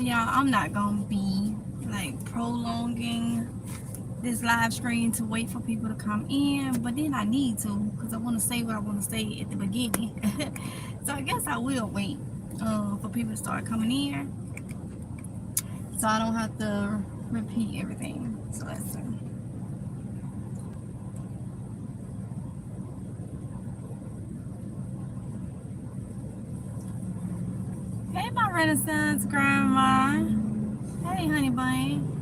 y'all, I'm not gonna be like prolonging this live stream to wait for people to come in, but then I need to because I want to say what I want to say at the beginning. So I guess I will wait for people to start coming in so I don't have to repeat everything. So let's see. Hey, my Renaissance grandma. Hey, honey bun.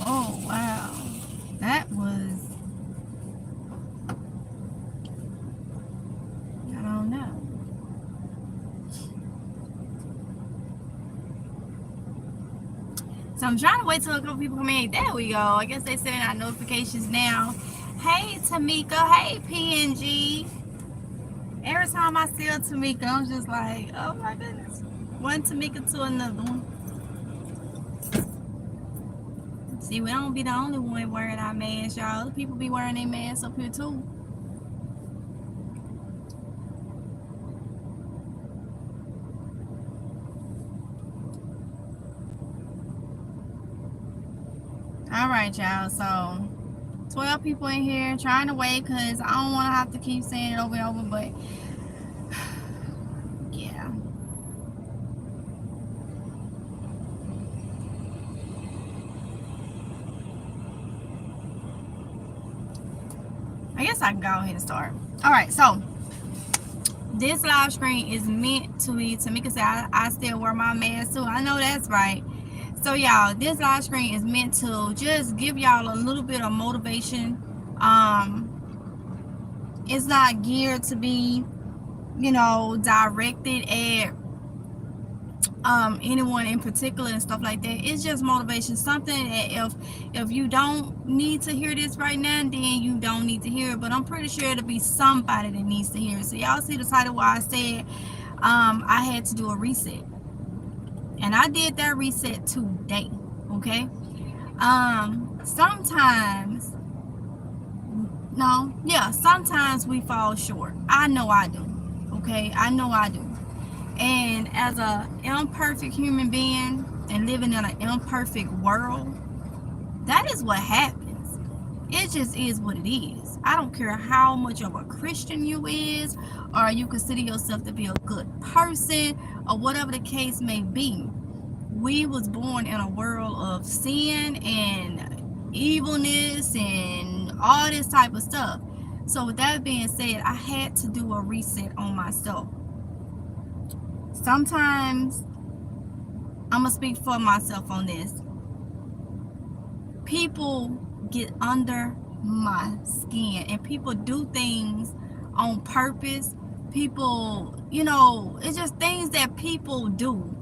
Oh, wow. That was, I don't know. So I'm trying to wait till a couple people come in. There we go. I guess they sending out notifications now. Hey, Tamika. Hey, PNG. Every time I see a Tamika, I'm just like, oh my goodness. One Tamika to another one. See, we don't be the only one wearing our masks, y'all. Other people be wearing their masks up here too. All right, y'all. So 12 people in here trying to wait because I don't want to have to keep saying it over and over, but yeah. I guess I can go ahead and start. All right, so this live stream is meant to be, Tamika said, I still wear my mask too. I know that's right. So y'all, this live stream is meant to just give y'all a little bit of motivation. It's not geared to be, directed at anyone in particular and stuff like that. It's just motivation, something that if you don't need to hear this right now, then you don't need to hear it, but I'm pretty sure it'll be somebody that needs to hear it. So y'all see the title where I said I had to do a reset, and I did that reset today. Okay. Sometimes we fall short. I know I do. Okay, I know I do. And as a imperfect human being and living in an imperfect world, that is what happens. It just is what it is. I don't care how much of a Christian you is, or you consider yourself to be a good person, or whatever the case may be. We was born in a world of sin and evilness and all this type of stuff. So with that being said, I had to do a reset on myself. Sometimes, I'm going to speak for myself on this. People get under my skin, and people do things on purpose. People, it's just things that people do.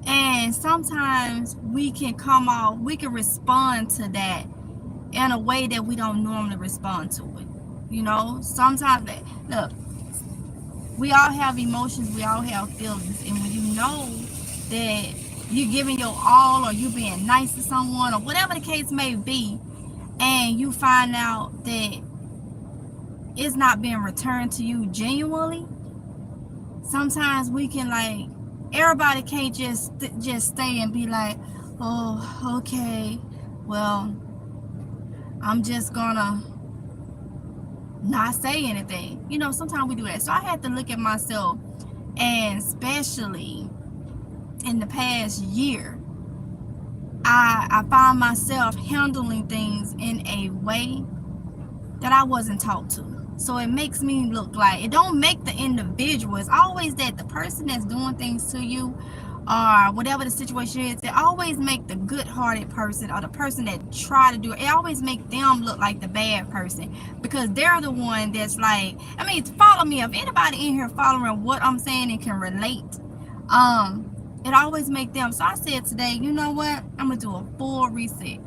And sometimes we can respond to that in a way that we don't normally respond to it. Sometimes, look, we all have emotions, we all have feelings, and when you know that you're giving your all, or you being nice to someone, or whatever the case may be, and you find out that it's not being returned to you genuinely, sometimes we can, like, everybody can't just stay and be like, oh, okay, well, I'm just gonna not say anything. Sometimes we do that. So I had to look at myself, and especially in the past year, I find myself handling things in a way that I wasn't taught to. So it makes me look like, it don't make the individual, it's always that the person that's doing things to you, or whatever the situation is, they always make the good-hearted person, or the person that try to do it, always make them look like the bad person, because they're the one that's like, follow me. If anybody in here following what I'm saying and can relate, it always make them. So I said today, you know what, I'm gonna do a full reset.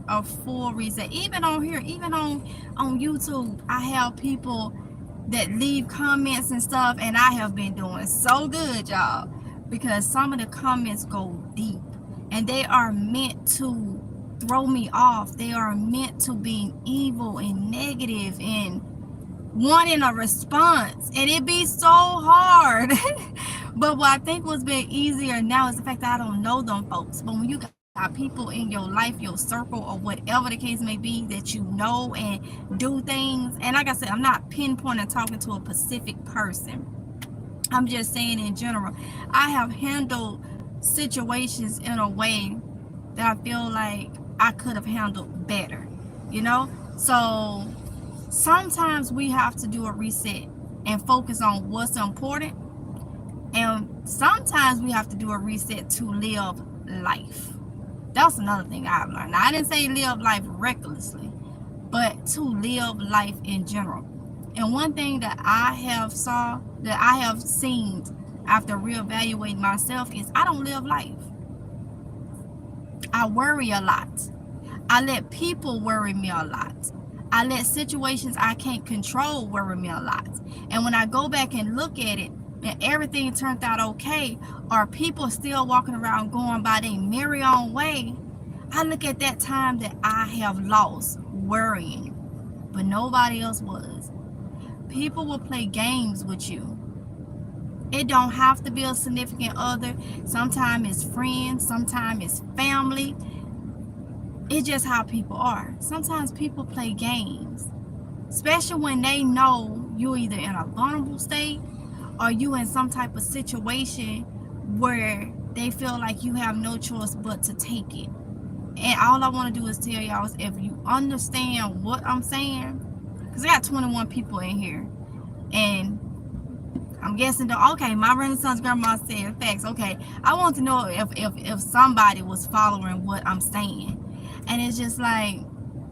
Even on here, even on YouTube, I have people that leave comments and stuff, and I have been doing so good, y'all, because some of the comments go deep, and they are meant to throw me off. They are meant to be evil and negative and wanting a response, and it be so hard. But what I think was been easier now is the fact that I don't know them folks. But when you got people in your life, your circle, or whatever the case may be, that you know and do things, and like I said, I'm not pinpointing talking to a specific person, I'm just saying in general, I have handled situations in a way that I feel like I could have handled better, you know. So sometimes we have to do a reset and focus on what's important, and sometimes we have to do a reset to live life. That's another thing I've learned. Now, I didn't say live life recklessly, but to live life in general. And one thing that I have seen after reevaluating myself is I don't live life. I worry a lot. I let people worry me a lot. I let situations I can't control worry me a lot. And when I go back and look at it, and everything turned out okay, or people still walking around going by their merry own way, I look at that time that I have lost worrying, but nobody else was. People will play games with you. It don't have to be a significant other. Sometimes it's friends, sometimes it's family. It's just how people are. Sometimes people play games, especially when they know you're either in a vulnerable state or you in some type of situation where they feel like you have no choice but to take it. And all I want to do is tell y'all is, if you understand what I'm saying, because I got 21 people in here, and I'm guessing that, okay, my Renaissance grandma said facts. Okay, I want to know if somebody was following what I'm saying. And it's just like,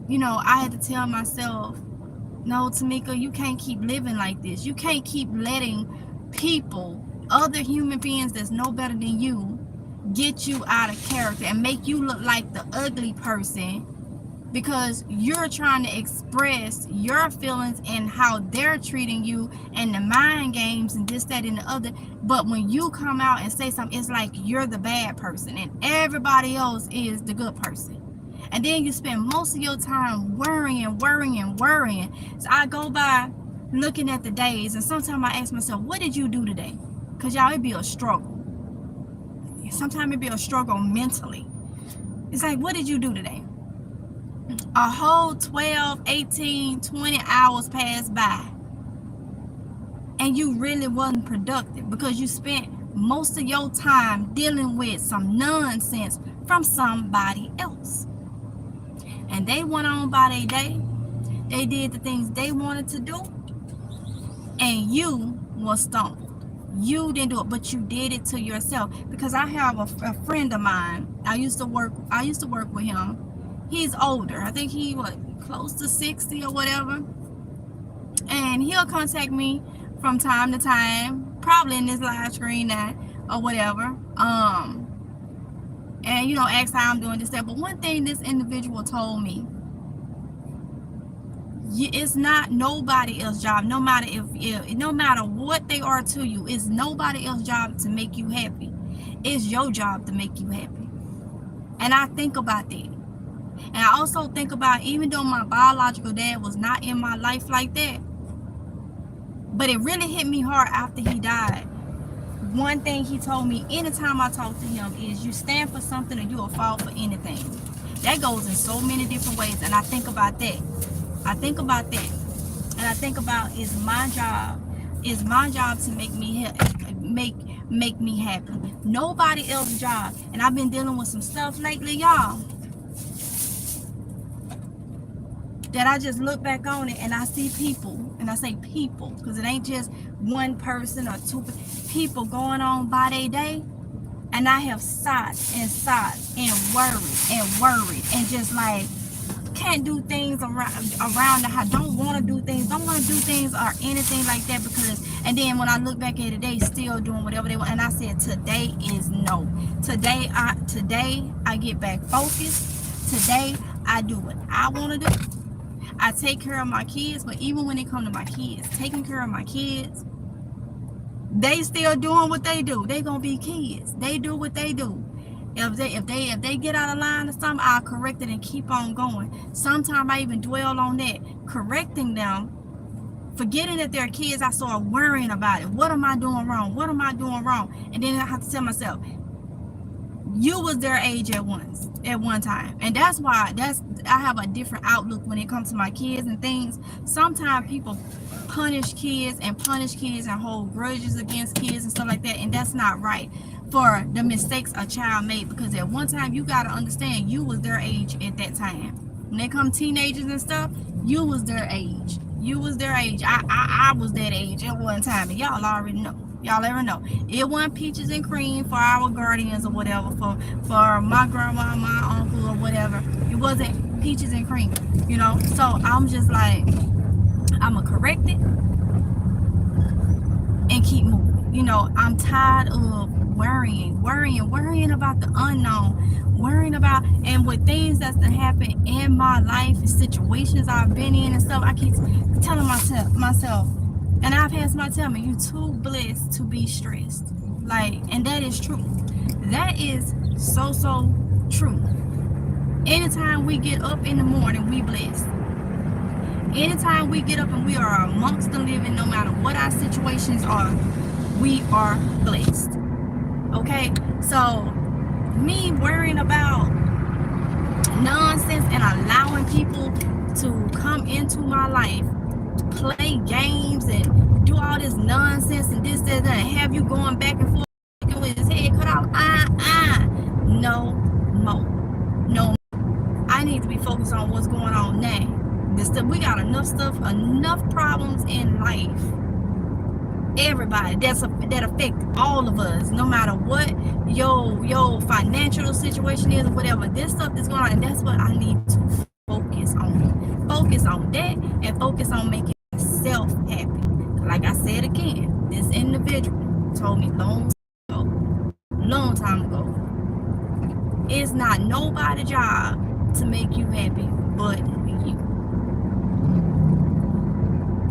you know, I had to tell myself, no, Tamika, you can't keep living like this. You can't keep letting people, other human beings that's no better than you, get you out of character and make you look like the ugly person because you're trying to express your feelings and how they're treating you and the mind games and this, that, and the other. But when you come out and say something, it's like you're the bad person and everybody else is the good person. And then you spend most of your time worrying. So I go by looking at the days, and sometimes I ask myself, what did you do today? Because y'all, it'd be a struggle. Sometimes it'd be a struggle mentally. It's like, what did you do today? A whole 12, 18, 20 hours passed by, and you really wasn't productive because you spent most of your time dealing with some nonsense from somebody else. And they went on by their day. They did the things they wanted to do, and you was stumbled. You didn't do it, but you did it to yourself. Because I have a friend of mine. I used to work with him. He's older. I think he close to 60 or whatever. And he'll contact me from time to time, probably in this live screen now or whatever. And you know, ask how I'm doing this, that. But one thing this individual told me, it's not nobody else's job, no matter no matter what they are to you, it's nobody else's job to make you happy. It's your job to make you happy. And I think about that. And I also think about, even though my biological dad was not in my life like that, but it really hit me hard after he died. One thing he told me anytime I talk to him is, you stand for something or you will fall for anything. That goes in so many different ways, and I think about that. And I think about, is my job to make me happy. Nobody else's job. And I've been dealing with some stuff lately, y'all, that I just look back on it and I see people, and I say people because it ain't just one person or two people going on by their day, and I have sat and worried and just like can't do things around the house, don't want to do things or anything like that, because, and then when I look back at it, they still doing whatever they want. And I said, today is no. Today I get back focused. Today I do what I want to do. I take care of my kids, but even when it comes to my kids, taking care of my kids, they still doing what they do. They gonna be kids. They do what they do. If they get out of line or something, I'll correct it and keep on going. Sometimes I even dwell on that, correcting them, forgetting that they're kids. I start worrying about it. What am I doing wrong? What am I doing wrong? And then I have to tell myself, you was their age at one time. And that's why I have a different outlook when it comes to my kids and things. Sometimes people punish kids and hold grudges against kids and stuff like that, and that's not right for the mistakes a child made, because at one time you got to understand you was their age at that time. When they come teenagers and stuff, you was their age. I was that age at one time, and y'all already know. Y'all ever know it wasn't peaches and cream for our guardians or whatever, for my grandma, my uncle, or whatever. It wasn't peaches and cream, so I'm just like, I'm gonna correct it and keep moving. I'm tired of worrying about the unknown, worrying about, and with things that's to happen in my life, situations I've been in and stuff. I keep telling myself, and I've had somebody tell me, you too blessed to be stressed. And that is true. That is so true. Anytime we get up in the morning, we blessed. Anytime we get up and we are amongst the living, no matter what our situations are, we are blessed. Okay? So, me worrying about nonsense and allowing people to come into my life, play games and do all this nonsense and this, that, and have you going back and forth with his head cut off. No more. I need to be focused on what's going on now. We got enough problems in life. Everybody that affect all of us, no matter what your financial situation is or whatever. This stuff that's going on, and that's what I need to focus on. Focus on that and focus on making myself happy. Like I said again, this individual told me long time ago, it's not nobody's job to make you happy but you.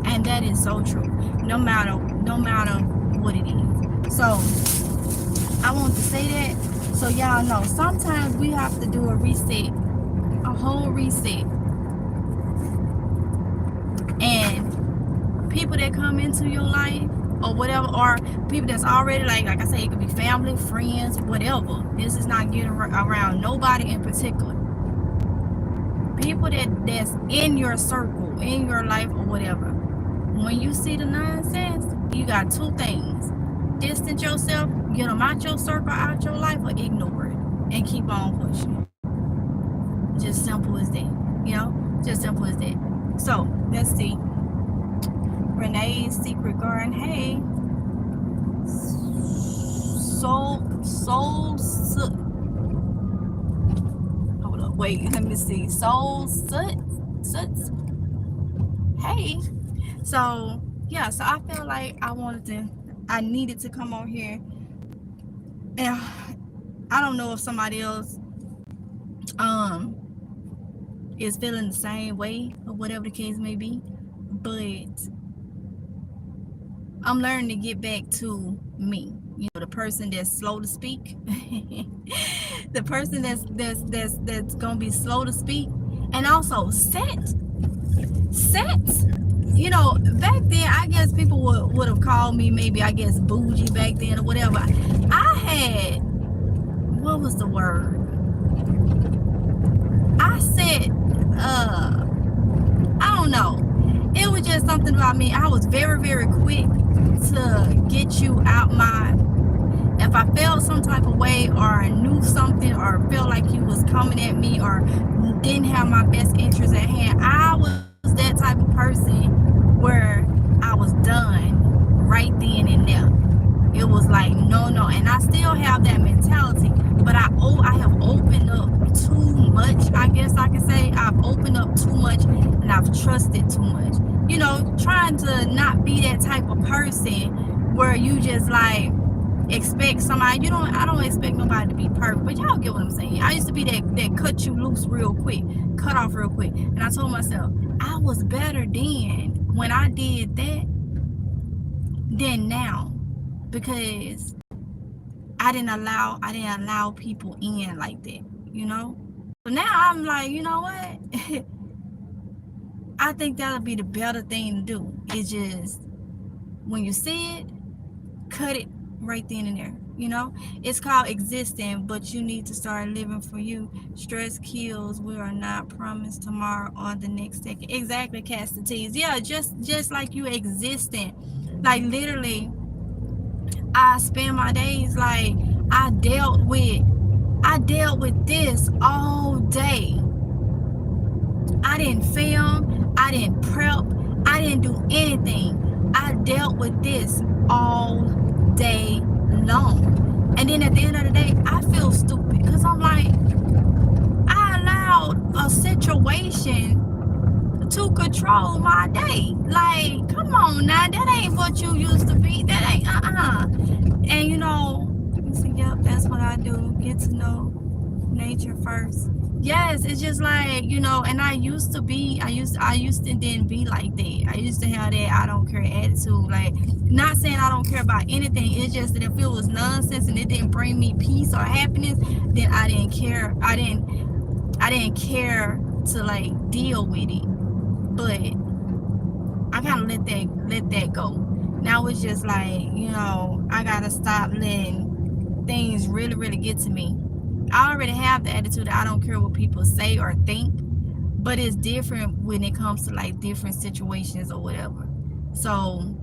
And that is so true, no matter what it is. So I want to say that so y'all know sometimes we have to do a reset, a whole reset. And people that come into your life or whatever, or people that's already like I said, it could be family, friends, whatever. This is not getting around nobody in particular. People that's in your circle, in your life or whatever. When you see the nonsense, you got two things: distance yourself, get them out your circle, out your life, or ignore it and keep on pushing. Just simple as that, just simple as that. So let's see. Renee's Secret Garden. Hey, hold up, wait, let me see. Soul Suts. Hey. So yeah, so I feel like I needed to come on here, and I don't know if somebody else is feeling the same way or whatever the case may be, but I'm learning to get back to me, the person that's slow to speak, the person that's gonna be slow to speak, and also set. Back then, I guess people would have called me maybe, I guess, bougie back then or whatever. I had, what was the word? I said, I don't know. It was just something about me. I was very, very quick to get you out if I felt some type of way or knew something or felt like you was coming at me or didn't have my best interest at hand, I was that type of person where I was done right then and there. It was like no, and I still have that mentality, but I have opened up too much. I guess I can say I've opened up too much and I've trusted too much. Trying to not be that type of person where you just like expect somebody. I don't expect nobody to be perfect, but y'all get what I'm saying. I used to be that cut you loose real quick, cut off real quick, and I told myself I was better then when I did that than now, because I didn't allow people in like that, you know. So now I'm like, you know what? I think that'll be the better thing to do. It's just when you see it, cut it right then and there. You know, it's called existing, but you need to start living for you. Stress kills. We are not promised tomorrow or the next second. Exactly, Castor T's. Yeah, just like you existing. Like literally, I spend my days like I dealt with this all day. I didn't film, I didn't prep, I didn't do anything. I dealt with this all day long. And then at the end of the day, I feel stupid because I'm like, I allowed a situation to control my day. Like, come on now, that ain't what you used to be. That ain't, And you know, yep, that's what I do. Get to know nature first. Yes, it's just like, you know, and I used to didn't be like that. I used to have that I don't care attitude. Like, not saying I don't care about anything. It's just that if it was nonsense and it didn't bring me peace or happiness, then I didn't care. I didn't care to like deal with it. But I gotta let that go. Now it's just like, you know, I gotta stop letting things really, really get to me. I already have the attitude that I don't care what people say or think, but it's different when it comes to like different situations or whatever. So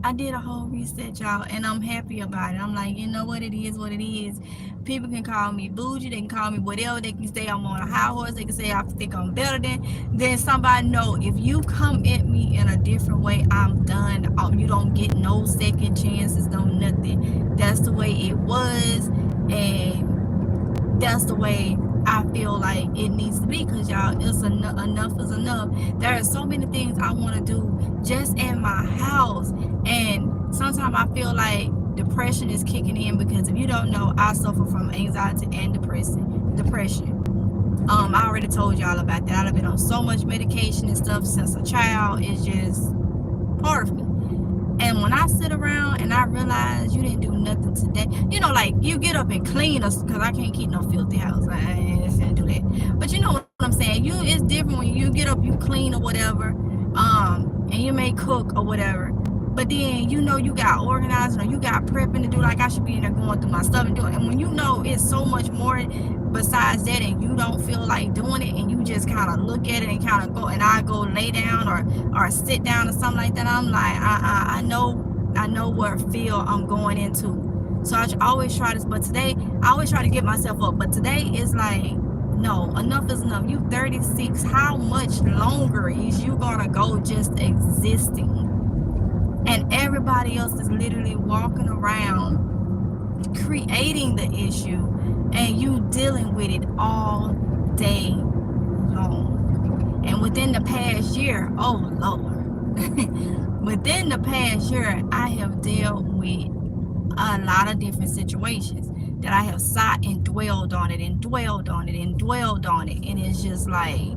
I did a whole reset, y'all, and I'm happy about it. I'm like, you know what, it is what it is. People can call me bougie, they can call me whatever, they can say I'm on a high horse, they can say I think I'm better than somebody. No, if you come at me in a different way, I'm done. You don't get no second chances, no nothing. That's the way it was, and that's the way I feel like it needs to be, because y'all, it's enough is enough. There are so many things I want to do just in my house, and sometimes I feel like depression is kicking in, because if you don't know, I suffer from anxiety and depression. I already told y'all about that. I've been on so much medication and stuff since a child. It's just part of me. And when I sit around and I realize you didn't do nothing today, you know, like you get up and clean us, because I can't keep no filthy house. I can't do that. But you know what I'm saying? It's different when you get up, you clean or whatever, and you may cook or whatever. But then you know you got organizing or you got prepping to do. Like, I should be in there going through my stuff and doing it. And when you know it's so much more besides that, and you don't feel like doing it, and you just kind of look at it and kind of go, and I go lay down or sit down or something like that, I'm like, I know what field I'm going into. So I always try this, but today I always try to get myself up. But today is like, no, enough is enough. You 36. How much longer is you gonna go just existing? And everybody else is literally walking around creating the issue, and you dealing with it all day long. And within the past year, oh Lord, within the past year, I have dealt with a lot of different situations that I have sat and dwelled on it and dwelled on it and dwelled on it. And it's just like,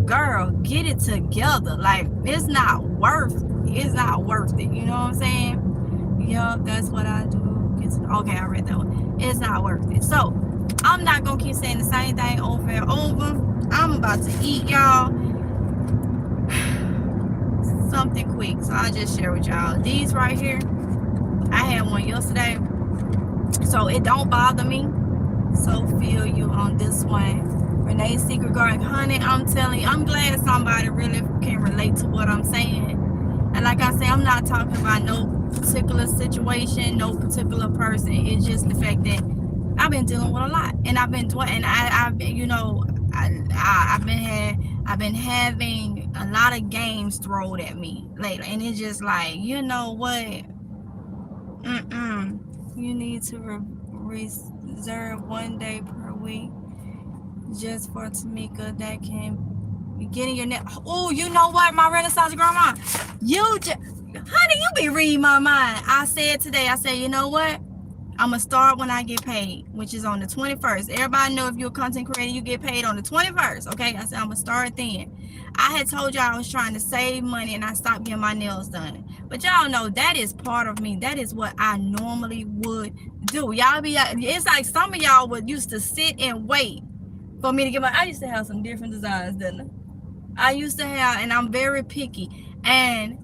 girl, get it together. Like, it's not worth it. You know what I'm saying? Yup, that's what I do. Okay, I read that one. It's not worth it. So I'm not gonna keep saying the same thing over and over. I'm about to eat, y'all, something quick, so I'll just share with y'all these right here. I had one yesterday, so it don't bother me. So feel you on this one. Renee's Secret Garden, honey, I'm telling you, I'm glad somebody really can relate to what I'm saying. And like I say, I'm not talking about no particular situation, no particular person. It's just the fact that I've been dealing with a lot, and I've been you know, I've been having a lot of games thrown at me lately, and it's just like, you know what? You need to reserve one day per week just for Tamika that can be getting your net. Oh, you know what, my Renaissance grandma, honey, you be reading my mind. I said today, you know what? I'm gonna start when I get paid, which is on the 21st. Everybody know if you're a content creator, you get paid on the 21st. Okay, I said I'm gonna start then. I had told y'all I was trying to save money and I stopped getting my nails done. But y'all know that is part of me. That is what I normally would do. Y'all be, it's like some of y'all would used to sit and wait for me to get my, I used to have some different designs, didn't I used to have, and I'm very picky. And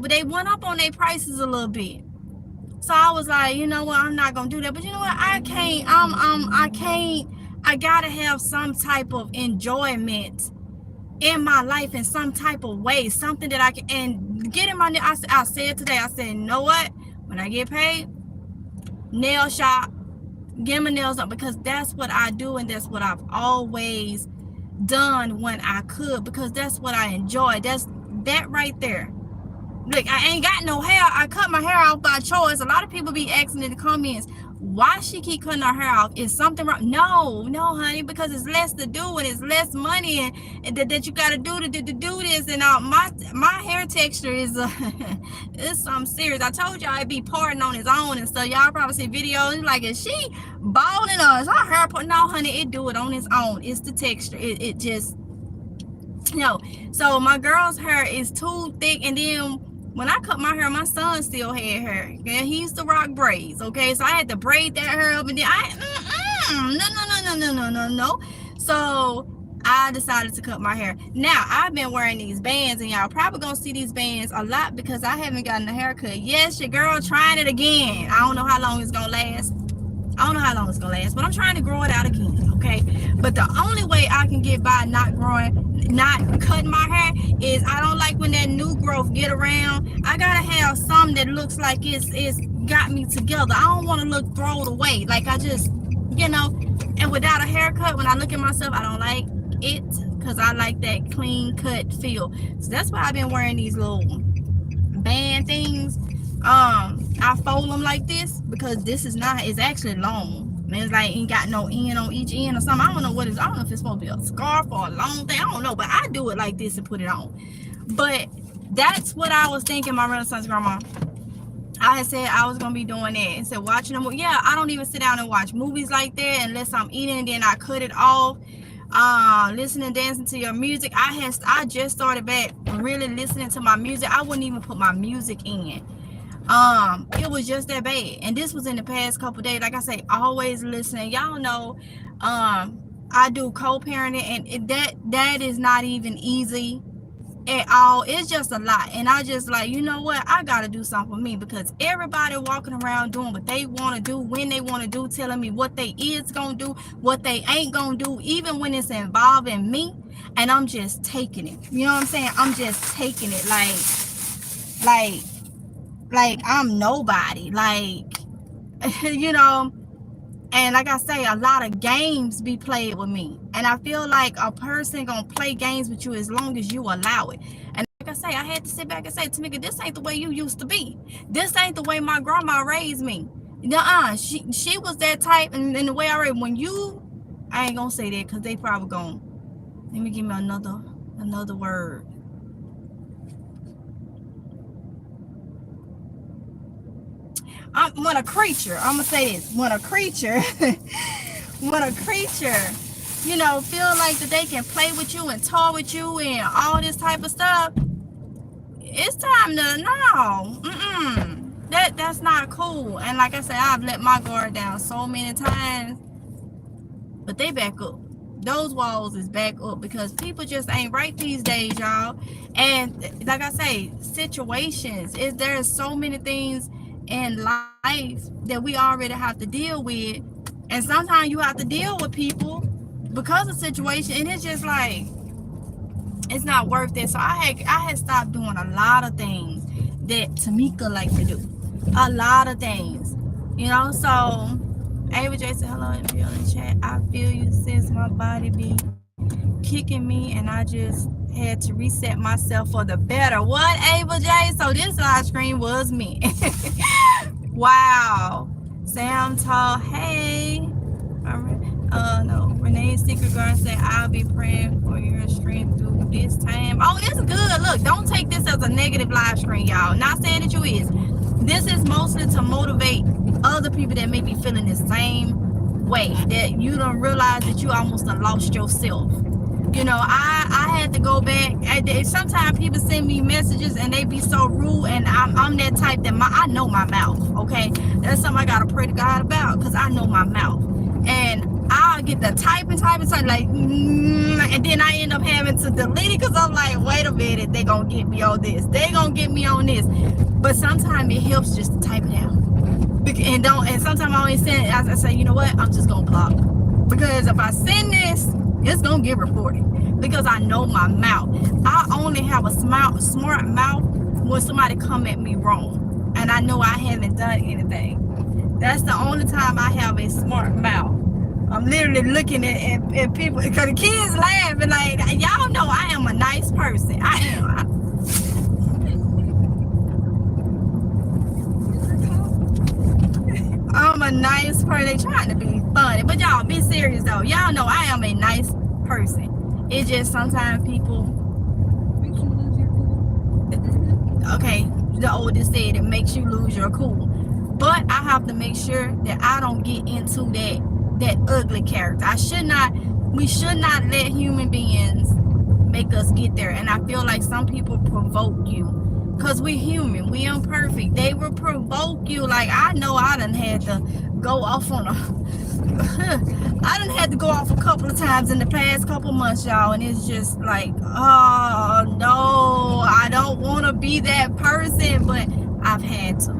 they went up on their prices a little bit. So I was like, you know what, I'm not gonna do that. But you know what, I can't, I gotta have some type of enjoyment in my life in some type of way, something that I can, and getting my nail, I said today, I said, you know what, when I get paid, nail shop, get my nails up, because that's what I do, and that's what I've always done when I could, because that's what I enjoy. That's that right there. Look, I ain't got no hair. I cut my hair off by choice. A lot of people be asking in the comments, why she keep cutting her hair off? Is something wrong? No, honey, because it's less to do and it's less money and that you got to do do this. And my hair texture is it's something serious. I told y'all it'd be parting on its own and stuff. Y'all probably see videos like, is she balding or is her hair part? No, honey, it do it on its own. It's the texture. It just, no. So my girl's hair is too thick, and then when I cut my hair, my son still had hair. And he used to rock braids, okay? So I had to braid that hair up, and then no. So I decided to cut my hair. Now, I've been wearing these bands, and y'all probably gonna see these bands a lot because I haven't gotten a haircut. Yes, your girl trying it again. I don't know how long it's gonna last. But I'm trying to grow it out again, okay? But the only way I can get by not cutting my hair is I don't like when that new growth get around. I gotta have some that looks like it's got me together. I don't want to look thrown away. Like I just, you know, and without a haircut, when I look at myself, I don't like it because I like that clean cut feel. So that's why I've been wearing these little band things. I fold them like this because this is not, it's actually long. And it's like ain't got no end on each end or something. I don't know what it's, I don't know if it's supposed to be a scarf or a long thing. I don't know, but I do it like this and put it on. But that's what I was thinking, my Renaissance grandma. I had said I was gonna be doing that and said watching them. Yeah, I don't even sit down and watch movies like that unless I'm eating, and then I cut it off. Listening, dancing to your music. I just started back really listening to my music. I wouldn't even put my music in. It was just that bad, and this was in the past couple days. Like I say, always listening. Y'all know I do co-parenting, and that is not even easy at all. It's just a lot, and I just like, you know what, I gotta do something for me, because everybody walking around doing what they want to do when they want to do, telling me what they is gonna do, what they ain't gonna do, even when it's involving me, and I'm just taking it. You know what I'm saying? I'm just taking it like I'm nobody, like you know. And like I say, a lot of games be played with me, and I feel like a person gonna play games with you as long as you allow it. And like I say, I had to sit back and say, Tamika, this ain't the way you used to be. This ain't the way my grandma raised me. She was that type, and the way I raised, when you, I ain't gonna say that because they probably gonna, let me give me another word. When a creature, I'm gonna say this, when a creature, you know, feel like that they can play with you and talk with you and all this type of stuff, it's time to, no, that's not cool. And like I said, I've let my guard down so many times, but they back up. Those walls is back up because people just ain't right these days, y'all. And like I say, situations, there's so many things in life that we already have to deal with, and sometimes you have to deal with people because of situation, and it's just like, it's not worth it. So I had stopped doing a lot of things that Tamika like to do, a lot of things, you know. So Ava J said hello and feel in the chat. I feel you, since my body be kicking me and I just had to reset myself for the better. What, Ava J? So this live stream was me. Wow. Sam Tall, hey. No, Renee's secret guard said, I'll be praying for your strength through this time. Oh, it's good. Look, don't take this as a negative live stream, y'all. Not saying that you is. This is mostly to motivate other people that may be feeling the same way, that you don't realize that you almost done lost yourself. You know, I had to go back. Sometimes people send me messages and they be so rude, and I'm that type that I know my mouth, okay? That's something I gotta pray to God about, because I know my mouth. And I'll get the type, like, and then I end up having to delete it, because I'm like, wait a minute, they gonna get me on this. They gonna get me on this. But sometimes it helps just to type it out. And sometimes I only send it, I say, you know what, I'm just gonna block. Because if I send this, it's gonna get reported, because I know my mouth. I only have a smart mouth when somebody come at me wrong and I know I haven't done anything. That's the only time I have a smart mouth. I'm literally looking at people, because the kids laughing like, y'all know I am a nice person. I am. I'm a nice person. They trying to be funny, but y'all be serious though. Y'all know I am a nice person. It's just sometimes people. Okay, the oldest said it makes you lose your cool, but I have to make sure that I don't get into that ugly character. We should not let human beings make us get there. And I feel like some people provoke you. Because we're human, we imperfect. They will provoke you. Like, I know I done had to go off on I done had to go off a couple of times in the past couple months, y'all. And it's just like, oh, no, I don't want to be that person. But I've had to.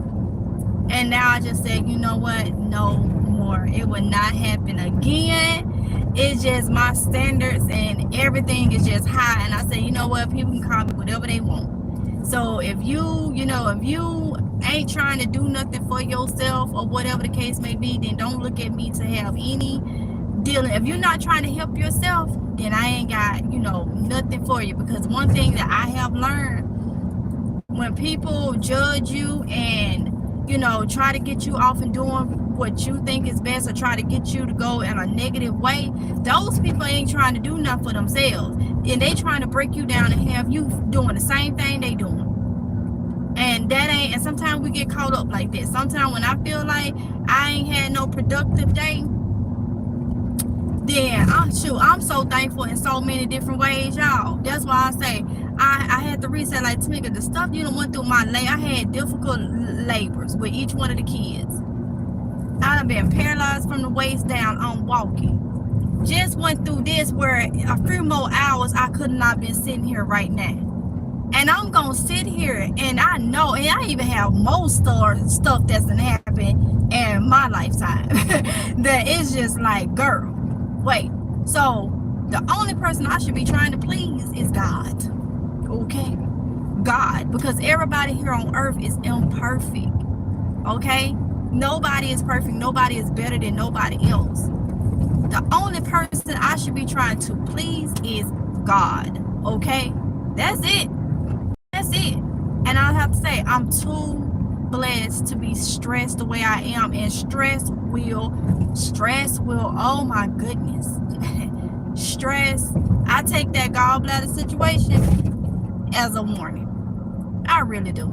And now I just said, you know what? No more. It will not happen again. It's just my standards and everything is just high. And I say, you know what? People can call me whatever they want. So if you ain't trying to do nothing for yourself or whatever the case may be, then don't look at me to have any dealing. If you're not trying to help yourself, then I ain't got, nothing for you. Because one thing that I have learned, when people judge you and, try to get you off and doing what you think is best, or try to get you to go in a negative way, those people ain't trying to do nothing for themselves. And they trying to break you down and have you doing the same thing they doing. And that ain't, and sometimes we get caught up like that. Sometimes when I feel like I ain't had no productive day, then I'm so thankful in so many different ways, y'all. That's why I say I had to reset, like, Tamika, the stuff you done went through my life. I had difficult labors with each one of the kids. I done been paralyzed from the waist down on walking. Just went through this where a few more hours I could not been sitting here right now. And I'm gonna sit here, and I know, and I even have more stuff that's gonna happen in my lifetime that it's just like, girl, wait. So the only person I should be trying to please is God. Okay? God. Because everybody here on earth is imperfect. Okay? Nobody is perfect. Nobody is better than nobody else. The only person I should be trying to please is God. Okay? That's it. That's it. And I have to say, I'm too blessed to be stressed the way I am. And stress will, oh my goodness. Stress. I take that gallbladder situation as a warning. I really do.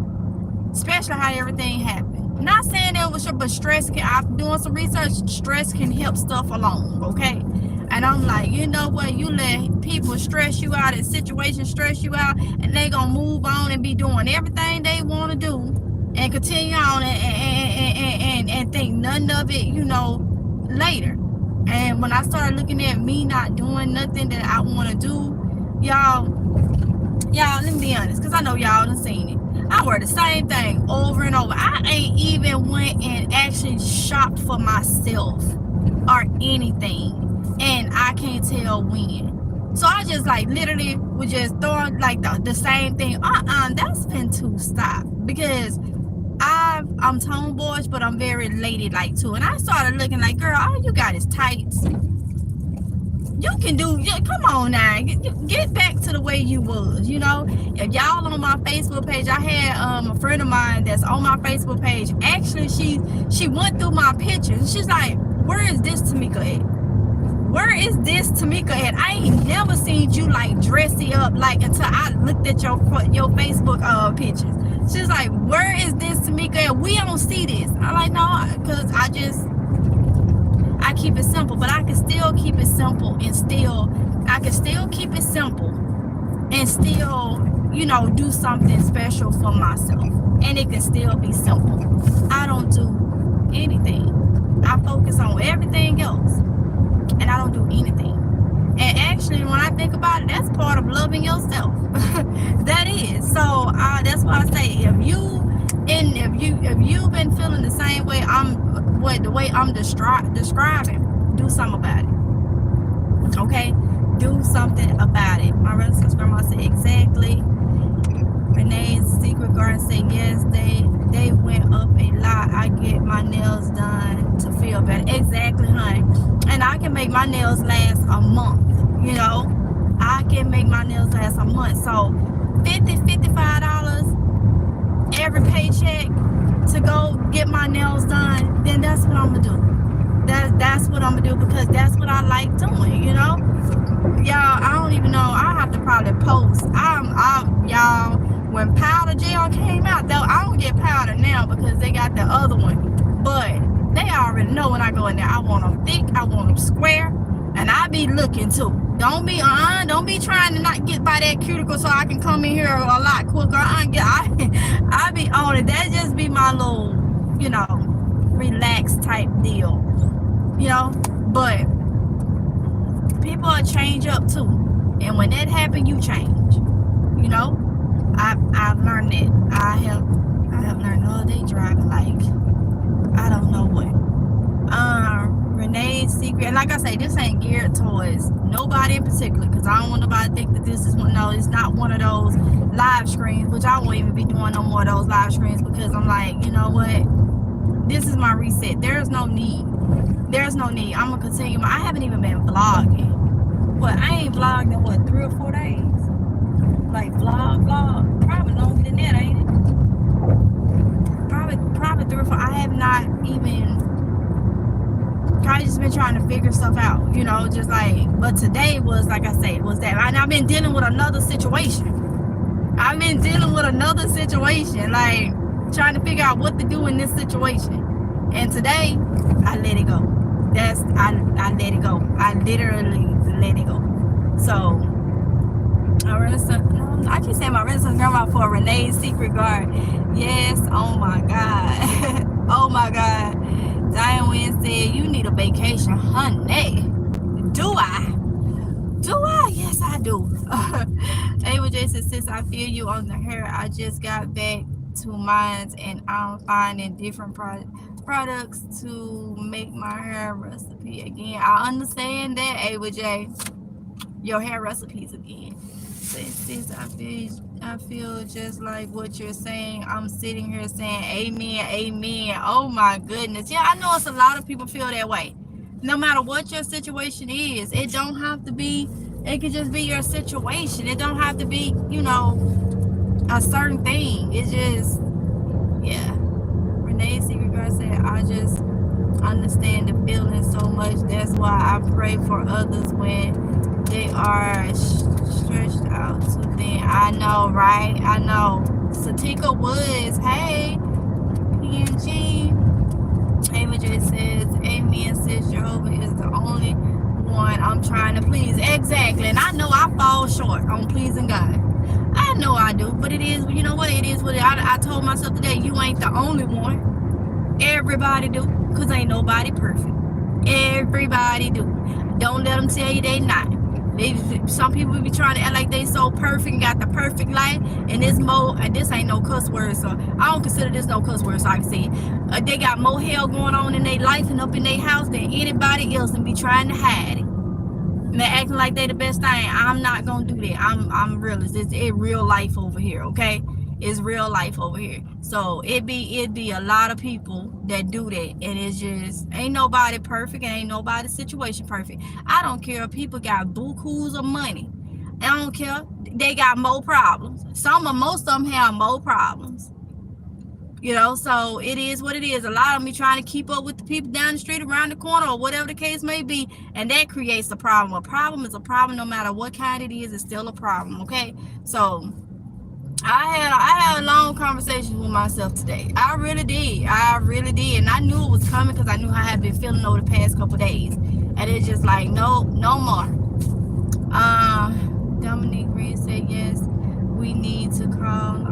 Especially how everything happened. Not saying that was sure, but stress can, I'm doing some research, stress can help stuff along, okay? And I'm like, you know what, you let people stress you out and situations stress you out, and they gonna move on and be doing everything they want to do and continue on and think none of it, later. And when I started looking at me not doing nothing that I want to do, y'all, let me be honest, because I know y'all done seen it. I wear the same thing over and over. I ain't even went and actually shopped for myself or anything. And I can't tell when. So I just literally would just throw the same thing. That's been to stop. Because I'm tomboyish, but I'm very ladylike too. And I started looking like, girl, all you got is tights. You can do, come on now, get back to the way you was, If y'all on my Facebook page, I had a friend of mine that's on my Facebook page. Actually, she went through my pictures. She's like, where is this Tamika at? Where is this Tamika at? I ain't never seen you dressy up until I looked at your Facebook pictures. She's like, where is this Tamika at? We don't see this. I'm like, no, because I I keep it simple, but I can still keep it simple and still, I can still keep it simple and still, do something special for myself. And it can still be simple. I don't do anything. I focus on everything else, and I don't do anything. And actually, when I think about it, that's part of loving yourself. That is. So that's why I say, if you've been feeling the same way the way I'm describing, do something about it. Okay, do something about it. My relative's grandma said exactly. Renee's Secret Garden said yes. They went up a lot. I get my nails done to feel better. Exactly, honey. And I can make my nails last a month. I can make my nails last a month. So $55 every paycheck to go get my nails done, then that's what I'm gonna do. That's what I'm gonna do, because that's what I like doing, Y'all, I don't even know. I have to probably post. Y'all, when powder gel came out, though, I don't get powder now because they got the other one. But they already know when I go in there, I want them thick, I want them square, and I be looking too. Don't be trying to not get by that cuticle so I can come in here a lot quicker. I be on it. That just be my little, relaxed type deal. But people will change up too. And when that happens, you change. I've learned that. I have learned all day driving like I don't know what. Renee's Secret, and like I say, this ain't geared towards nobody in particular, because I don't want nobody to think that this is one. No, it's not one of those live screens, which I won't even be doing no more of those live screens, because I'm like, you know what? This is my reset. There's no need. I'm gonna continue. I haven't even been vlogging. But I ain't vlogged in 3 or 4 days. Like vlog, probably longer than that, ain't it? Probably 3 or 4. I have not even. I just been trying to figure stuff out, just like. But today was, like I say, was that. And I've been dealing with another situation. Like trying to figure out what to do in this situation. And today, I let it go. I let it go. I literally let it go. So, I keep saying my renaissance grandma for Renee's Secret Garden. Yes, oh my God. Oh my God. Diane Wynn said, you need a vacation, honey. Do I? Yes, I do. Ava J said, sis, I feel you on the hair. I just got back to mines and I'm finding different products to make my hair recipe again. I understand that, Ava J. Your hair recipes again. Sis, I feel just like what you're saying. I'm sitting here saying amen. Oh my goodness. Yeah, I know it's a lot of people feel that way. No matter what your situation is, it don't have to be, it could just be your situation. It don't have to be, a certain thing. It's just, yeah. Renee Secret Girl said, I just understand the feeling so much. That's why I pray for others when they are stretched out too thin. I know, right? I know. Satika Woods, hey. PNG. Ava J says, amen, sis. Jehovah is the only one I'm trying to please. Exactly. And I know I fall short on pleasing God. I know I do, but it is, you know what? It is what it is. I told myself today, you ain't the only one. Everybody do, because ain't nobody perfect. Everybody do. Don't let them tell you they not. Some people be trying to act like they so perfect and got the perfect life, and this ain't no cuss word, so I don't consider this no cuss word, so I can say it. They got more hell going on in their life and up in their house than anybody else, and be trying to hide it. And they're acting like they the best thing. I'm not gonna do that. I'm realist. It's real life over here, okay? It's real life over here. So it'd be a lot of people that do that, and it's just ain't nobody perfect, and ain't nobody's situation perfect. I don't care if people got bukus of money. I don't care. They got more problems. Most of them have more problems. So it is what it is. A lot of them be trying to keep up with the people down the street, around the corner, or whatever the case may be, and that creates a problem. A problem is a problem, no matter what kind it is. It's still a problem. Okay, so I had a long conversation with myself today. I really did. really did. And I knew it was coming because I knew how I had been feeling over the past couple days. And it's just like, no more. Dominique Reed said, yes, we need to call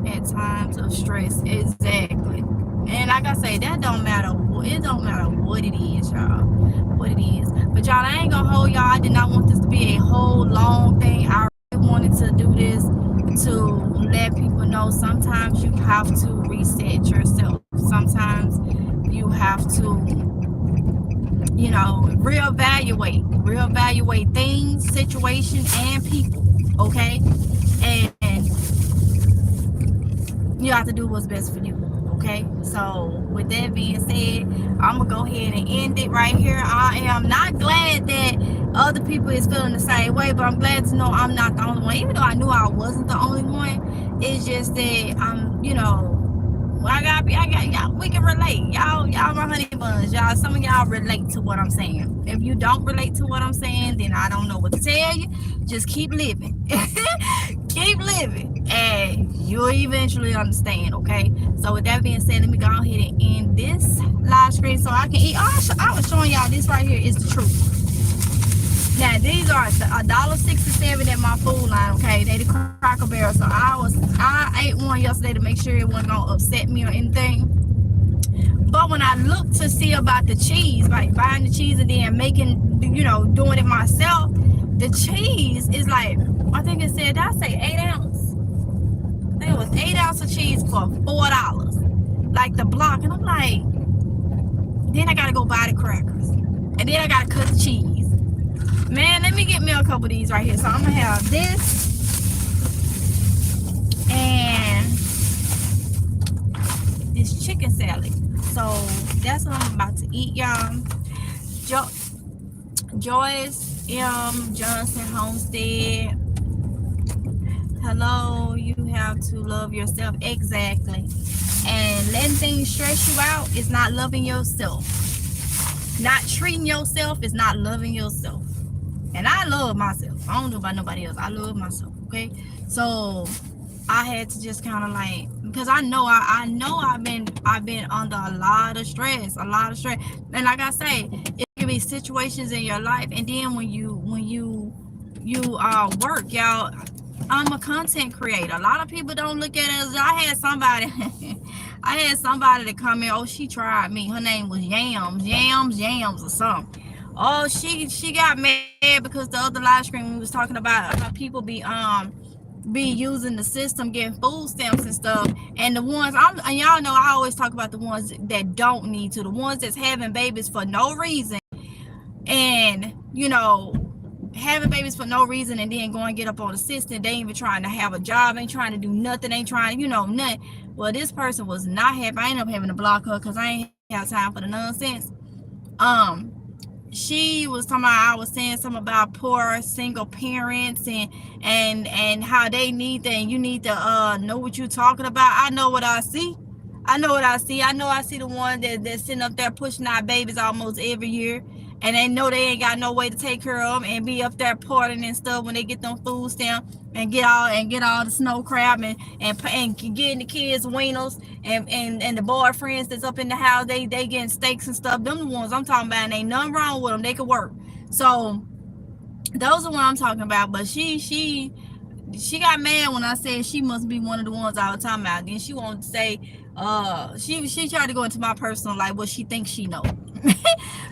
at times of stress. Exactly. And like I say, that don't matter. It don't matter what it is, y'all. What it is. But y'all, I ain't gonna hold y'all. I did not want this to be a whole long thing. I really wanted to do this to let people know sometimes you have to reset yourself. Sometimes you have to, you know, reevaluate things, situations, and people. Okay? And you have to do what's best for you. Okay, so with that being said, I'm gonna go ahead and end it right here. I am not glad that other people is feeling the same way, but I'm glad to know I'm not the only one. Even though I knew I wasn't the only one, it's just that I'm, you know, I got y'all. We can relate, y'all my honey buns, y'all. Some of y'all relate to what I'm saying. If you don't relate to what I'm saying, then I don't know what to tell you. Just keep living. Keep living, and you'll eventually understand. Okay, so with that being said, let me go ahead and end this live stream so I can eat. I was showing y'all this right here is the truth. Now these are $1.67 at my food line. Okay, they the Cracker Barrel. So I ate one yesterday to make sure it wasn't gonna upset me or anything. But when I looked to see about the cheese, like buying the cheese and then making, you know, doing it myself, the cheese is like, I think it said, I say 8 ounces. I think it was 8 ounces of cheese for $4. Like the block. And I'm like, then I gotta go buy the crackers. And then I gotta cut the cheese. Man, let me get me a couple of these right here. So I'm gonna have this. And this chicken salad. So that's what I'm about to eat, y'all. Joyce M. Johnson Homestead. Hello, you have to love yourself. Exactly. And letting things stress you out is not loving yourself. Not treating yourself is not loving yourself. And I love myself. I don't know about nobody else. I love myself. Okay. So I had to just kind of like, because I know I've been under a lot of stress. And like I say, it can be situations in your life, and then when you work, y'all. I'm a content creator. A lot of people don't look at it as, I had somebody to come in. Oh, she tried me. Her name was Yams or something. Oh, she got mad because the other live stream we was talking about how people be using the system, getting food stamps and stuff. And the ones, and y'all know I always talk about the ones that don't need to, the ones that's having babies for no reason, and you know, having babies for no reason, and then going and get up on the system. They ain't even trying to have a job, ain't trying to do nothing, ain't trying, you know, nothing. Well, this person was not happy. I ended up having to block her because I ain't have time for the nonsense. She was talking about, I was saying something about poor single parents and how they need that, and you need to know what you're talking about. I know what I see. I know I see the one that's sitting up there pushing out babies almost every year, and they know they ain't got no way to take care of them, and be up there partying and stuff when they get them food stamps, and get all the snow crab and getting the kids wieners, and the boyfriends that's up in the house, they getting steaks and stuff. Them the ones I'm talking about, and ain't nothing wrong with them. They could work. So those are what I'm talking about. But she got mad when I said she must be one of the ones I was talking about. Then she wanted to say, she tried to go into my personal life, what she thinks she know.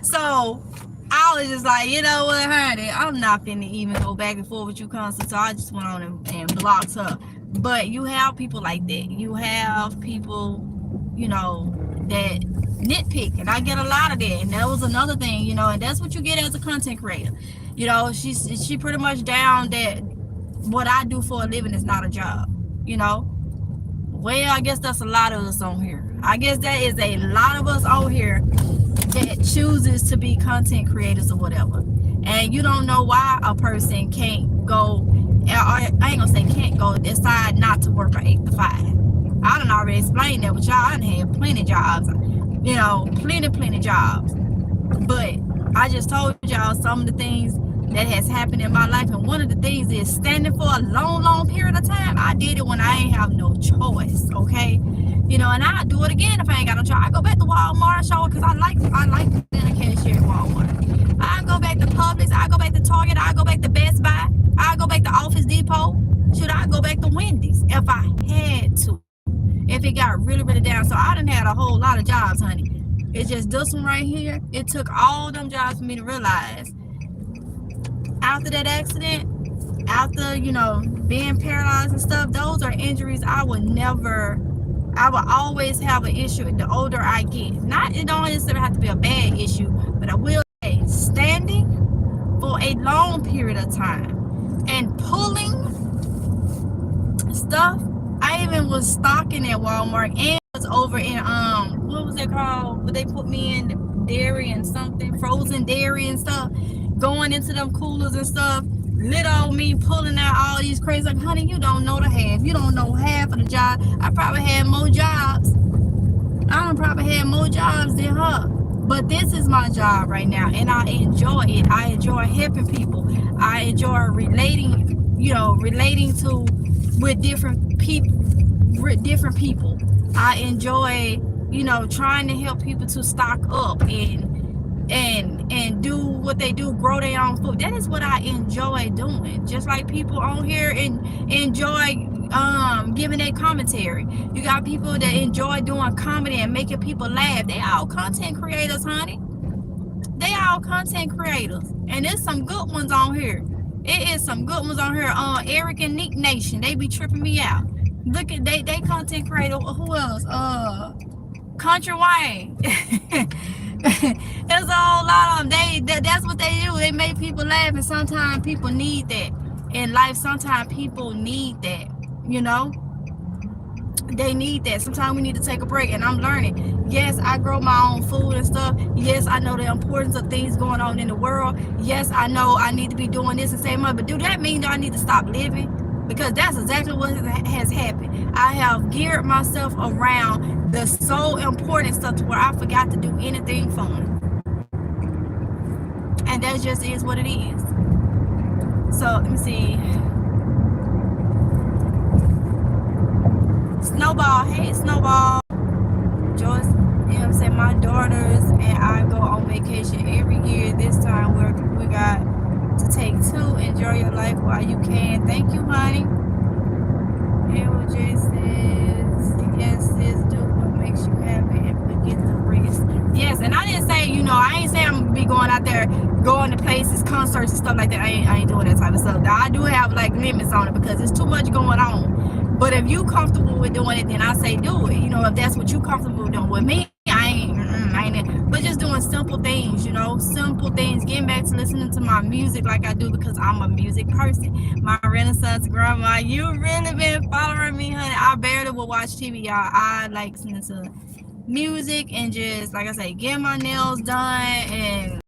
So I was just like, you know what, honey, I'm not finna even go back and forth with you constantly. So I just went on and blocked her. But you have people like that. You have people, you know, that nitpick, and I get a lot of that. And that was another thing, you know, and that's what you get as a content creator. You know, she pretty much down that what I do for a living is not a job, you know. Well, I guess that's a lot of us on here. I guess that is a lot of us on here that chooses to be content creators or whatever. And you don't know why a person can't go, I ain't gonna say can't go, decide not to work an 8 to 5. I done already explained that with y'all. I done had plenty jobs, you know, plenty jobs. But I just told y'all some of the things that has happened in my life, and one of the things is standing for a long period of time. I did it when I ain't have no choice. twice, okay? You know, and I do it again if I ain't got no job. I go back to Walmart, show it, because I like being a cashier at Walmart. I go back to Publix, I go back to Target, I go back to Best Buy, I go back to Office Depot. Should I go back to Wendy's if I had to? If it got really, really down. So I done had a whole lot of jobs, honey. It's just this one right here. It took all them jobs for me to realize after that accident, after, you know, being paralyzed and stuff, those are injuries I will always have an issue the older I get. Not, it don't necessarily have to be a bad issue, but I will say standing for a long period of time and pulling stuff. I even was stocking at Walmart and was over in what was it called? Would they put me in dairy and something, frozen dairy and stuff, going into them coolers and stuff. Little me pulling out all these crazy, like, honey, you don't know the half. You don't know half of the job. I probably had more jobs. I probably had more jobs than her. But this is my job right now, and I enjoy it. I enjoy helping people. I enjoy relating, you know, with different people. I enjoy, you know, trying to help people to stock up and do what they do, grow their own food. That is what I enjoy doing. Just like people on here and enjoy giving their commentary. You got people that enjoy doing comedy and making people laugh. They all content creators, honey. They all content creators, and there's some good ones on here. It is some good ones on here. Eric and Nick Nation, they be tripping me out. Look at they content creator. Who else? Country Wayne. There's a whole lot of them. That's what they do. They make people laugh, and sometimes people need that in life. Sometimes people need that, you know. They need that. Sometimes we need to take a break, and I'm learning. Yes, I grow my own food and stuff. Yes, I know the importance of things going on in the world. Yes, I know I need to be doing this and save money, but do that mean that I need to stop living? Because that's exactly what has happened. I have geared myself around the so important stuff to where I forgot to do anything fun. And that just is what it is. So, let me see. Snowball, hey Snowball. Joyce, you know what I'm saying? My daughters and I go on vacation every year. This time we got to take 2. Enjoy your life while you can. Thank you, honey. LJ says, yes, sis, do what makes you happy and forget the rest. Yes, and I didn't say, you know, I ain't say I'm gonna be going out there, going to places, concerts and stuff like that. I ain't doing that type of stuff. Now, I do have like limits on it because there's too much going on. But if you comfortable with doing it, then I say do it. You know, if that's what you comfortable with doing. With me, I ain't. But just doing simple things, you know, simple things. Getting back to listening to my music like I do because I'm a music person. My Renaissance grandma, you really been following me, honey. I barely will watch TV, y'all. I like listening to music and just, like I say, get my nails done and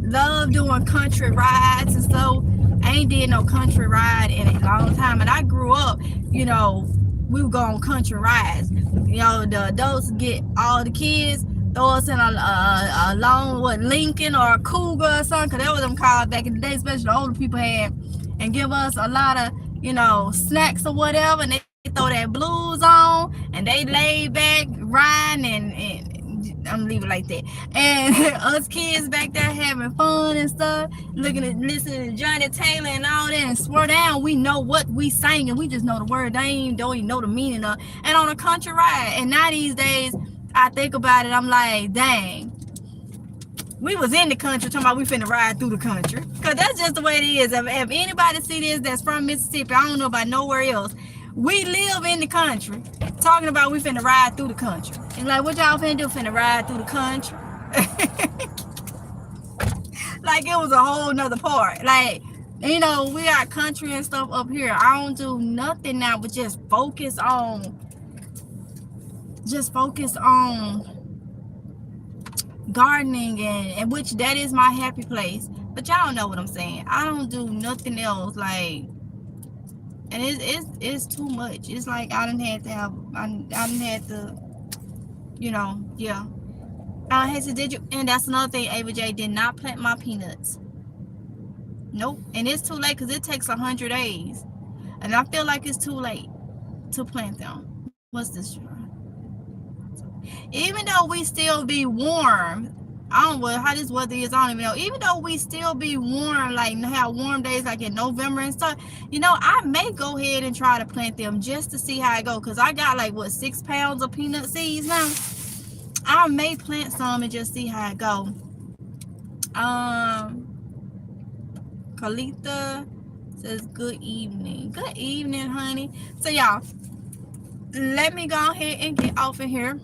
love doing country rides and stuff. I ain't did no country ride in a long time, and I grew up, you know, we would go on country rides. You know, the adults get all the kids, throw us in a long, Lincoln or a Cougar or something, because that was them cars back in the day, especially the older people had, and give us a lot of, you know, snacks or whatever, and they throw that blues on, and they lay back, riding, and I'm gonna leave it like that. And us kids back there having fun and stuff, listening to Johnny Taylor and all that, and swear down, we know what we sang, and we just know the word. They don't even know the meaning of. And on a country ride, and now these days, I think about it, I'm like, dang, we was in the country talking about we finna ride through the country, because that's just the way it is. If anybody see this that's from Mississippi, I don't know about nowhere else. We live in the country talking about we finna ride through the country. And like, what y'all finna do? Finna ride through the country? Like it was a whole nother part. Like, you know, we got country and stuff up here. I don't do nothing now but just focus on gardening, and which that is my happy place. But y'all know what I'm saying. I don't do nothing else. Like, and it's too much. It's like I done had to, you know, yeah. I had to, did you? And that's another thing, Ava J did not plant my peanuts. Nope. And it's too late because it takes 100 days. And I feel like it's too late. to plant them. What's this? Even though we still be warm, I don't know how this weather is, I don't even know. Even though we still be warm, like have warm days like in November and stuff, I may go ahead and try to plant them just to see how it go. Because I got like, what, 6 pounds of peanut seeds now? I may plant some and just see how it go. Kalitha says, good evening. Good evening, honey. So, y'all, let me go ahead and get off of here.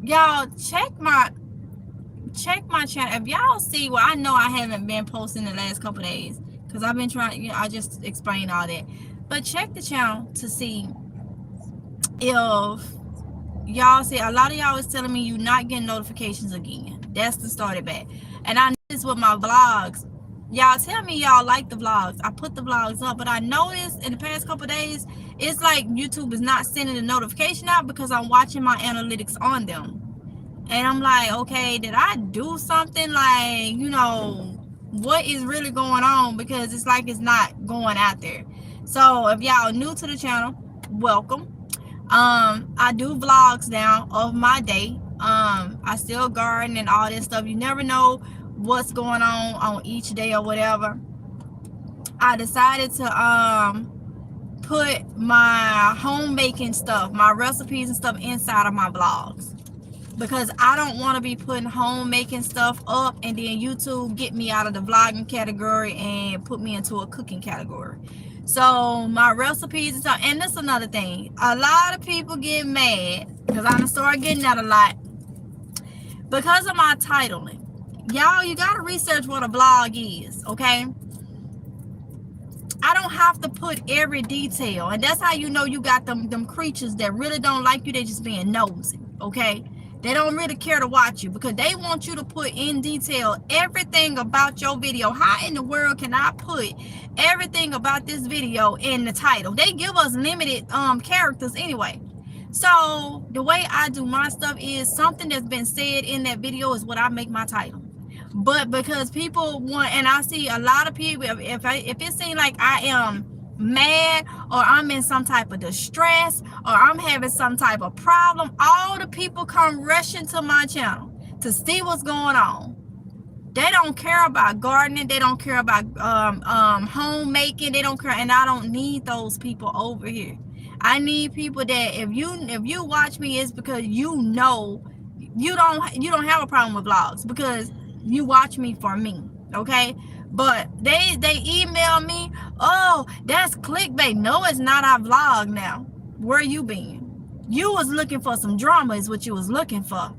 Y'all check my channel. If y'all see, well, I know I haven't been posting the last couple days because I've been trying, I just explained all that. But check the channel to see if y'all see. A lot of y'all is telling me you're not getting notifications again. That's the started back. And I noticed with my vlogs, y'all tell me y'all like the vlogs. I put the vlogs up, but I noticed in the past couple days, it's like YouTube is not sending the notification out because I'm watching my analytics on them. And I'm like, okay, did I do something? Like, what is really going on? Because it's like it's not going out there. So if y'all new to the channel, welcome. I do vlogs now of my day. I still garden and all this stuff. You never know what's going on each day or whatever. I decided to put my homemaking stuff, my recipes and stuff inside of my vlogs, because I don't want to be putting homemaking stuff up and then YouTube get me out of the vlogging category and put me into a cooking category. So my recipes and stuff. And that's another thing, a lot of people get mad because I started getting that a lot because of my titling. Y'all, you got to research what a vlog is, okay? I don't have to put every detail, and that's how you know you got them creatures that really don't like you. They just being nosy, okay? They don't really care to watch you because they want you to put in detail everything about your video. How in the world can I put everything about this video in the title? They give us limited characters anyway. So the way I do my stuff is something that's been said in that video is what I make my title. But because people want, and I see a lot of people, if it seems like I am mad or I'm in some type of distress or I'm having some type of problem, all the people come rushing to my channel to see what's going on. They don't care about gardening. They don't care about homemaking. They don't care, and I don't need those people over here. I need people that if you watch me, it's because you don't have a problem with vlogs because you watch me for me, okay? But they email me, oh, that's clickbait. No, it's not our vlog now. Where you been? You was looking for some drama is what you was looking for.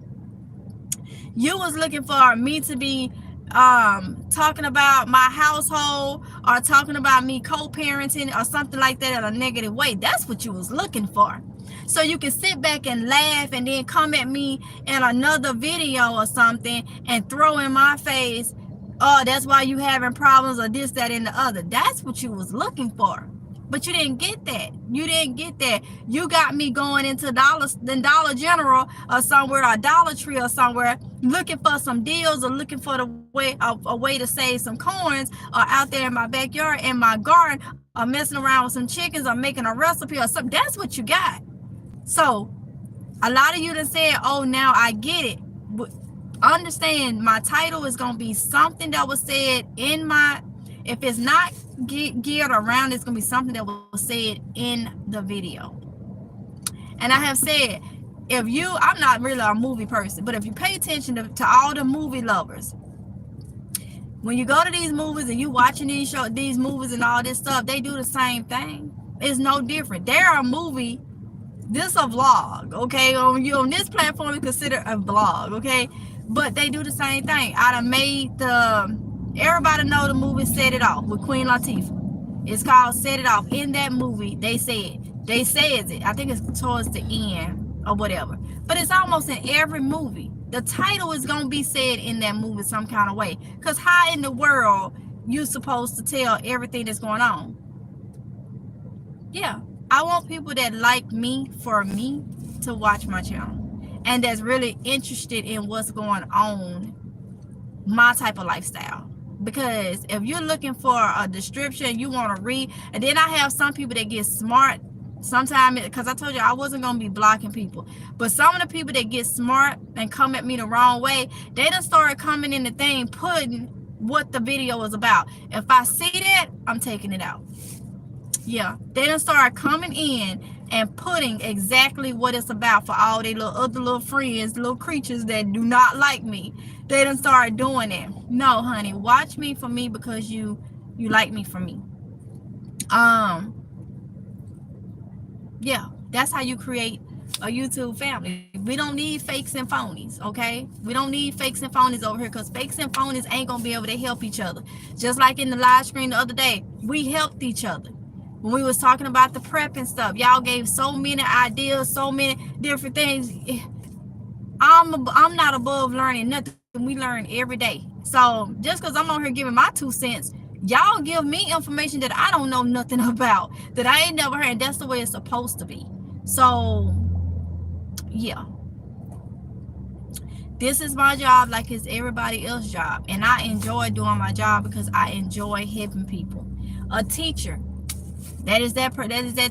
You was looking for me to be talking about my household or talking about me co-parenting or something like that in a negative way. That's what you was looking for. So you can sit back and laugh and then come at me in another video or something and throw in my face, oh, that's why you having problems or this, that, and the other. That's what you was looking for. But you didn't get that. You didn't get that. You got me going into Dollar General or somewhere, or Dollar Tree or somewhere, looking for some deals or looking for a way to save some coins, or out there in my backyard, in my garden, or messing around with some chickens or making a recipe or something. That's what you got. So a lot of you that said, oh, now I get it. Understand, my title is going to be something that was said in my, if it's not geared around, it's going to be something that was said in the video. And I have said, if you, I'm not really a movie person, but if you pay attention to all the movie lovers, when you go to these movies and you watching these movies and all this stuff, they do the same thing. It's no different. They're a movie. This a vlog, okay? On this platform, you consider a vlog, okay? But they do the same thing. I done made everybody know the movie Set It Off with Queen Latifah. It's called Set It Off. In that movie, they says it. I think it's towards the end or whatever. But it's almost in every movie. The title is going to be said in that movie some kind of way. Because how in the world you supposed to tell everything that's going on? Yeah. I want people that like me for me to watch my channel and that's really interested in what's going on, my type of lifestyle. Because if you're looking for a description, you want to read. And then I have some people that get smart sometimes, because I told you I wasn't going to be blocking people. But some of the people that get smart and come at me the wrong way, they done started coming in the thing, putting what the video is about. If I see that, I'm taking it out. Yeah, they done started coming in and putting exactly what it's about for all their other little friends, little creatures that do not like me. They done started doing that. No, honey, watch me for me because you like me for me. Yeah, that's how you create a YouTube family. We don't need fakes and phonies, okay? We don't need fakes and phonies over here, because fakes and phonies ain't gonna be able to help each other. Just like in the live stream the other day, we helped each other. When we was talking about the prep and stuff, y'all gave so many ideas, so many different things. I'm not above learning nothing. We learn every day. So just because I'm on here giving my 2 cents, y'all give me information that I don't know nothing about, that I ain't never heard, and that's the way it's supposed to be. So yeah, this is my job like it's everybody else's job, and I enjoy doing my job because I enjoy helping people. A teacher, that is that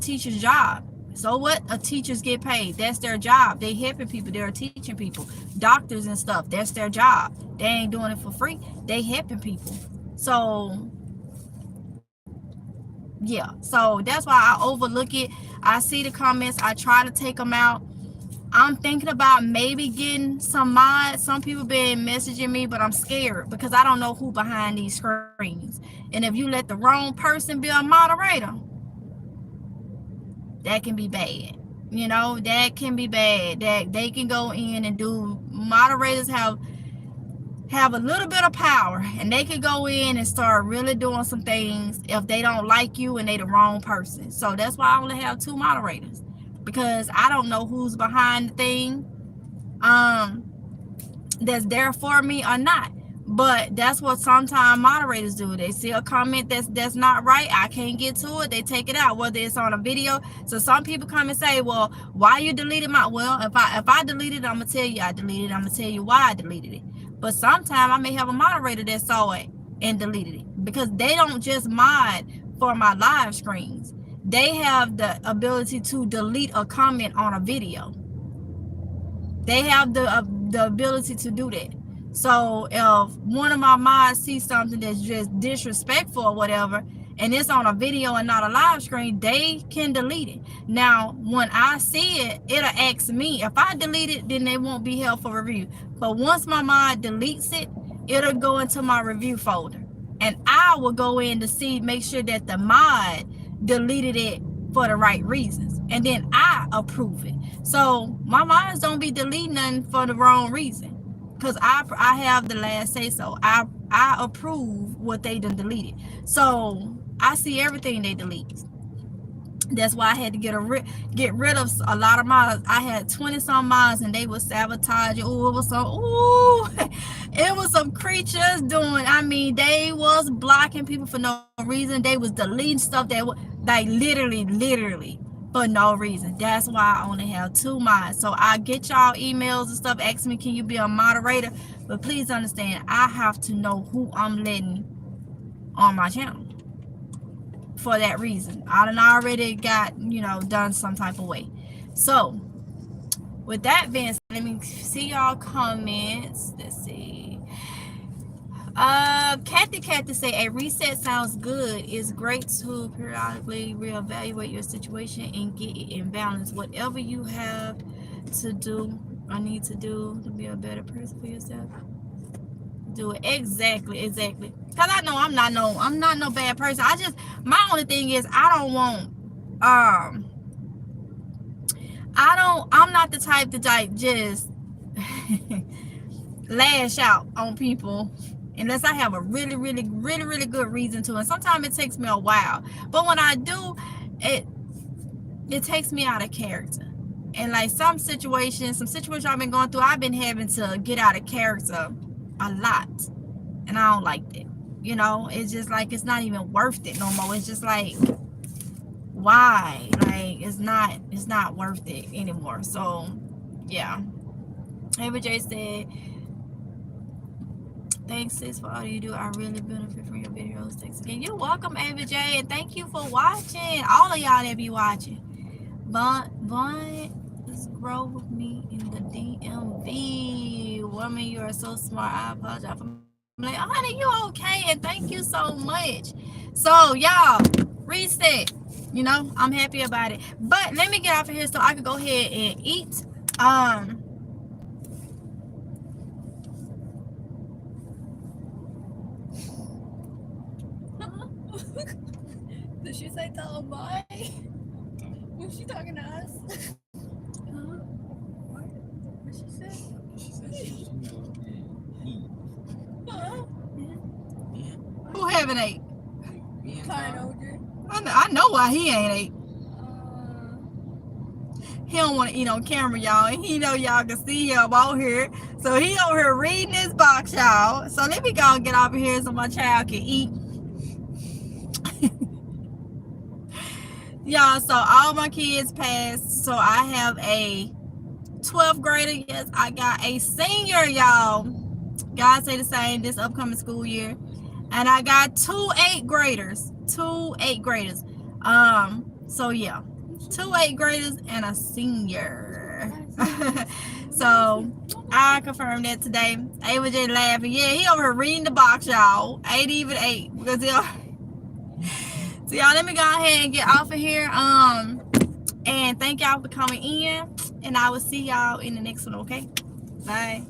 teacher's job. So what? A teachers get paid. That's their job. They helping people. They're teaching people. Doctors and stuff, that's their job. They ain't doing it for free. They helping people. So yeah, so that's why I overlook it. I see the comments, I try to take them out. I'm thinking about maybe getting some mods. Some people been messaging me, but I'm scared because I don't know who behind these screens. And if you let the wrong person be a moderator, that can be bad. You know, that can be bad. That they can go in and do. Moderators have a little bit of power, and they can go in and start really doing some things if they don't like you and they the wrong person. So that's why I only have 2 moderators, because I don't know who's behind the thing that's there for me or not. But that's what sometimes moderators do. They see a comment that's not right, I can't get to it, they take it out, whether it's on a video. So some people come and say, well, why you deleted my, well, if I deleted it, I'm gonna tell you I deleted it, I'm gonna tell you why I deleted it. But sometimes I may have a moderator that saw it and deleted it, because they don't just mod for my live screens. They have the ability to delete a comment on a video. They have the ability to do that. So if one of my mods sees something that's just disrespectful or whatever, and it's on a video and not a live screen, they can delete it. Now, when I see it, it'll ask me. If I delete it, then it won't be held for review. But once my mod deletes it, it'll go into my review folder. And I will go in to see, make sure that the mod deleted it for the right reasons. And then I approve it. So my mods don't be deleting nothing for the wrong reason, because I have the last say so. I approve what they done deleted. So I see everything they delete. That's why I had to get rid of a lot of mods. I had 20 some mods, and they was sabotaging. It was some creatures doing. I mean, they was blocking people for no reason. They was deleting stuff that like literally for no reason. That's why I only have 2 mods. So I get y'all emails and stuff asking me, can you be a moderator? But please understand, I have to know who I'm letting on my channel. For that reason, I done already got, done some type of way. So with that being said, let me see y'all comments. Let's see. Kathy say a reset sounds good. It's great to periodically reevaluate your situation and get it in balance. Whatever you have to do or need to do to be a better person for yourself, do it. Exactly. Because I know I'm not no bad person. My only thing is I'm not the type to like just lash out on people unless I have a really good reason to. And sometimes it takes me a while. But when I do, it takes me out of character. And like some situations I've been going through, I've been having to get out of character a lot, and I don't like that. It's just like it's not even worth it no more. It's just like, why? Like it's not worth it anymore. So yeah. Ava J said Thanks, sis, for all you do. I really benefit from your videos. Thanks again. You're welcome, Ava J, and thank you for watching. All of y'all that be watching. Bun is grow with me in the DMV. Woman, you are so smart. I apologize for like, oh, honey, you okay? And thank you so much. So, y'all, reset. You know, I'm happy about it. But let me get off of here so I can go ahead and eat. Did she say tell them bye? Was she talking to us? What she said? She said she was going to go and eat. Who haven't ate? Me and Kind I know why he ain't ate. He don't want to eat on camera, y'all. And he know y'all can see him out here. So he over here reading this box, y'all. So let me go and get over here so my child can eat. Y'all, so all my kids passed. So I have a 12th grader. Yes, I got a senior, y'all. God say the same this upcoming school year. And I got 2 8th graders. 2 8th graders. So yeah. 2 8th graders and a senior. So I confirmed that today. Ava J laughing. Yeah, he over here reading the box, y'all. Ain't even 8. Because he so y'all, let me go ahead and get off of here. And thank y'all for coming in. And I will see y'all in the next one, okay? Bye.